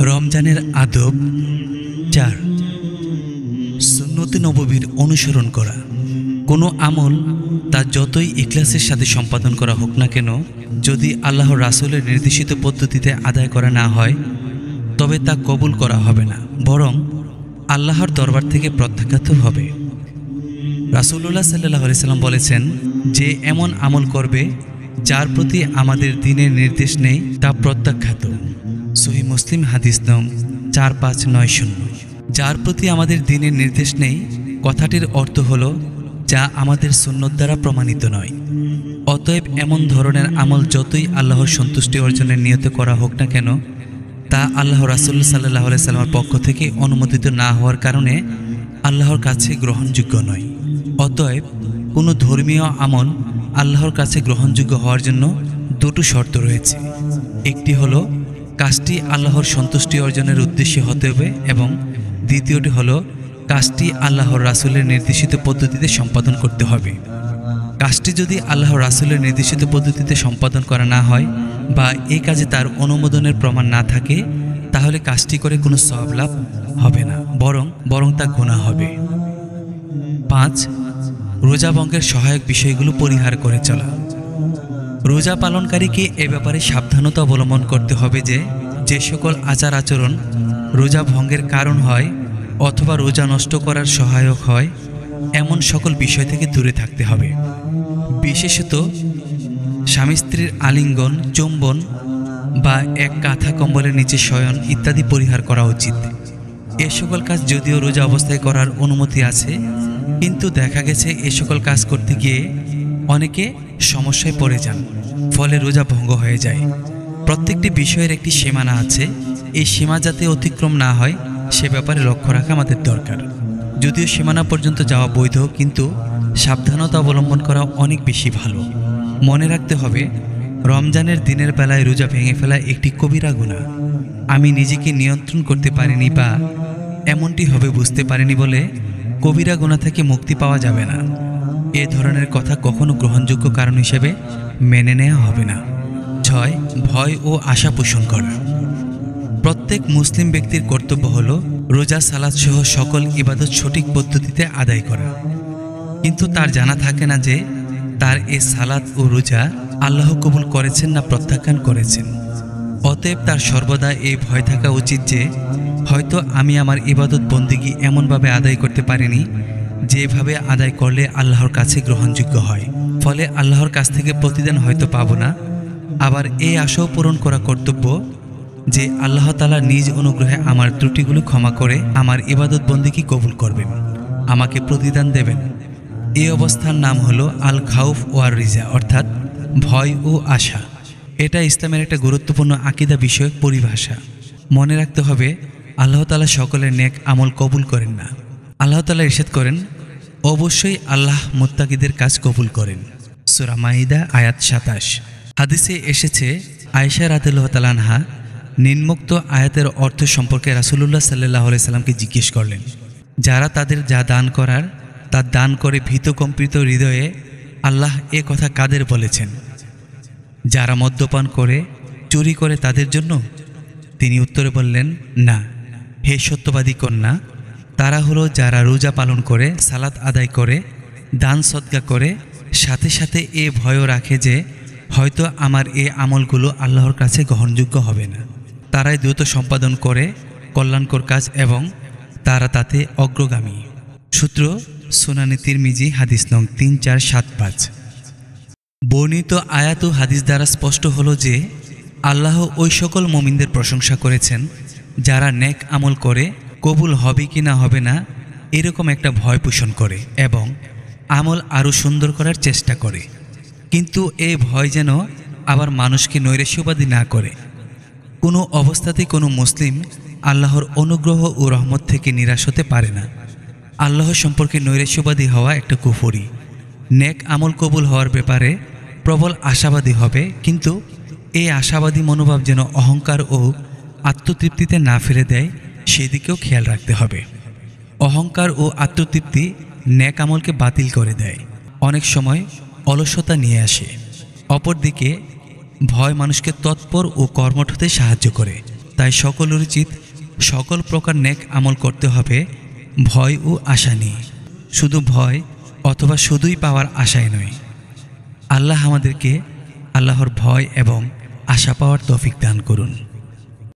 রমজানের আদব ৪। সুন্নতে নববীর অনুসরণ করা। কোনো আমল তা যতই ইখলাসের সাথে সম্পাদন করা হোক না কেন, যদি আল্লাহর রাসূলের নির্দেশিত পদ্ধতিতে আদায় করা না হয় তবে তা কবুল করা হবে না, বরং আল্লাহর দরবার থেকে প্রত্যাখ্যাত হবে। রাসূলুল্লাহ সাল্লাল্লাহু আলাইহি সাল্লাম বলেছেন, যে এমন আমল করবে যার প্রতি আমাদের দ্বীনের নির্দেশ নেই তা প্রত্যাখ্যাত। সহিহ মুসলিম হাদিস নং 4590। যার প্রতি আমাদের দ্বীনের নির্দেশ নেই কথাটির অর্থ হলো যা আমাদের সুন্নত দ্বারা প্রমাণিত নয়। অতএব এমন ধরনের আমল যতই আল্লাহর সন্তুষ্টি অর্জনের নিয়ত করা হোক না কেন, তা আল্লাহ রাসূল সাল্লাল্লাহু আলাইহি সাল্লামের পক্ষ থেকে অনুমোদিত না হওয়ার কারণে আল্লাহর কাছে গ্রহণযোগ্য নয়। অতএব কোনো ধর্মীয় আমল আল্লাহর কাছে গ্রহণযোগ্য হওয়ার জন্য দুটো শর্ত রয়েছে। একটি হলো কাজটি আল্লাহর সন্তুষ্টি অর্জনের উদ্দেশ্যে হতে হবে, এবং দ্বিতীয়টি হলো কাজটি আল্লাহর রাসূলের নির্দেশিত পদ্ধতিতে সম্পাদন করতে হবে। কাজটি যদি আল্লাহর রাসূলের নির্দেশিত পদ্ধতিতে সম্পাদন করা না হয় বা এই কাজে তার অনুমোদনের প্রমাণ না থাকে, তাহলে কাজটি করে কোনো সওয়াব লাভ হবে না, বরং তা গুনাহ হবে। ৫. রোজা ভঙ্গের সহায়ক বিষয়গুলো পরিহার করে চলা। রোজা পালনকারীকে এ ব্যাপারে সাবধানতা অবলম্বন করতে হবে যে সকল আচার আচরণ রোজা ভঙ্গের কারণ হয় অথবা রোজা নষ্ট করার সহায়ক হয়, এমন সকল বিষয় থেকে দূরে থাকতে হবে। বিশেষত স্বামী স্ত্রীর আলিঙ্গন, চুম্বন বা এক কাঁথা কম্বলের নিচে শয়ন ইত্যাদি পরিহার করা উচিত। এ সকল কাজ যদিও রোজা অবস্থায় করার অনুমতি আছে, কিন্তু দেখা গেছে এ সকল কাজ করতে গিয়ে অনেকে সমস্যায় পড়ে যান, ফলে রোজা ভঙ্গ হয়ে যায়। প্রত্যেকটি বিষয়ের একটি সীমানা আছে, এই সীমা যাতে অতিক্রম না হয় সে ব্যাপারে লক্ষ্য রাখা আমাদের দরকার। যদিও সীমানা পর্যন্ত যাওয়া বৈধ, কিন্তু সাবধানতা অবলম্বন করা অনেক বেশি ভালো। মনে রাখতে হবে, রমজানের দিনের বেলায় রোজা ভেঙে ফেলা একটি কবিরা গুনাহ। আমি নিজেকে নিয়ন্ত্রণ করতে পারিনি বা এমনটি হবে বুঝতে পারিনি বলে কবিরা গুনাহ থেকে মুক্তি পাওয়া যাবে না। এ ধরনের কথা কখনো গ্রহণযোগ্য কারণ হিসেবে মেনে নেওয়া হবে না। ৬. ভয় ও আশা পোষণ করা। প্রত্যেক মুসলিম ব্যক্তির কর্তব্য হল রোজা, সালাত সহ সকল ইবাদত সঠিক পদ্ধতিতে আদায় করা, কিন্তু তার জানা থাকে না যে তার এই সালাত ও রোজা আল্লাহ কবুল করেছেন না প্রত্যাখ্যান করেছেন। অতএব তার সর্বদা এই ভয় থাকা উচিত যে হয়তো আমি আমার ইবাদত বন্দিগি এমনভাবে আদায় করতে পারিনি যেভাবে আদায় করলে আল্লাহর কাছে গ্রহণযোগ্য হয়, ফলে আল্লাহর কাছ থেকে প্রতিদান হয়তো পাব না। আবার এই আশাও পূরণ করা কর্তব্য যে আল্লাহ তাআলা নিজ অনুগ্রহে আমার ত্রুটিগুলো ক্ষমা করে আমার ইবাদত বন্দিগি কবুল করবেন, আমাকে প্রতিদান দেবেন। এই অবস্থার নাম হলো আল খাউফ ওয়ার রিজা, অর্থাৎ ভয় ও আশা। এটা ইসলামের একটা গুরুত্বপূর্ণ আকীদা বিষয়ক পরিভাষা। মনে রাখতে হবে, আল্লাহ তাআলা সকলের নেক আমল কবুল করেন না। আল্লাহ তাআলা ইরশাদ করেন, অবশ্যই আল্লাহ মুত্তাকিদের কাজ কবুল করেন। সূরা মাইদা আয়াত ২৭। হাদিসে এসেছে, আয়েশা রাদিয়াল্লাহু তাআলা আনহা নিম্নোক্ত আয়াতের অর্থ সম্পর্কে রাসূলুল্লাহ সাল্লাল্লাহু আলাইহি সাল্লামকে জিজ্ঞেস করলেন, যারা তাদের যা দান করার তা দান করে ভীতকম্পিত হৃদয়ে আল্লাহ এ কথা কাদের বলেছেন? যারা মদ্যপান করে, চুরি করে তাদের জন্য? তিনি উত্তরে বললেন, না হে সত্যবাদী কন্যা, তারা হলো যারা রোজা পালন করে, সালাত আদায় করে, দান সদকা করে, সাথে সাথে এ ভয়ও রাখে যে হয়তো আমার এ আমলগুলো আল্লাহর কাছে গ্রহণযোগ্য হবে না। তারাই দ্রুত সম্পাদন করে কল্যাণকর কাজ এবং তারা তাতে অগ্রগামী। সূত্র সুনানে তিরমিজি হাদিস নং ৩৪৭৫। বর্ণিত আয়াত ও হাদিস দ্বারা স্পষ্ট হলো যে আল্লাহ ওই সকল মুমিনদের প্রশংসা করেছেন যারা নেক আমল করে কবুল হবে কি না হবে না এরকম একটা ভয় পোষণ করে এবং আমল আরও সুন্দর করার চেষ্টা করে। কিন্তু এই ভয় যেন আবার মানুষকে নৈরাশ্যবাদী না করে। কোনো অবস্থাতেই কোনো মুসলিম আল্লাহর অনুগ্রহ ও রহমত থেকে নিরাশ হতে পারে না। আল্লাহ সম্পর্কে নৈরাশ্যবাদী হওয়া একটা কুফরি। নেক আমল কবুল হওয়ার ব্যাপারে প্রবল আশাবাদী হবে, কিন্তু এই আশাবাদী মনোভাব যেন অহংকার ও আত্মতৃপ্তিতে না ফেলে দেয় সেদিকেও খেয়াল রাখতে হবে। অহংকার ও আত্মতৃপ্তি নেক আমলকে বাতিল করে দেয়, অনেক সময় অলসতা নিয়ে আসে। অপরদিকে ভয় মানুষকে তৎপর ও কর্মঠ হতে সাহায্য করে। তাই সকলের উচিত সকল প্রকার নেক আমল করতে হবে ভয় ও আশা নিয়ে, শুধু ভয় অথবা শুধুই পাওয়ার আশায় নয়। আল্লাহ আমাদেরকে আল্লাহর ভয় এবং আশা পাওয়ার তৌফিক দান করুন।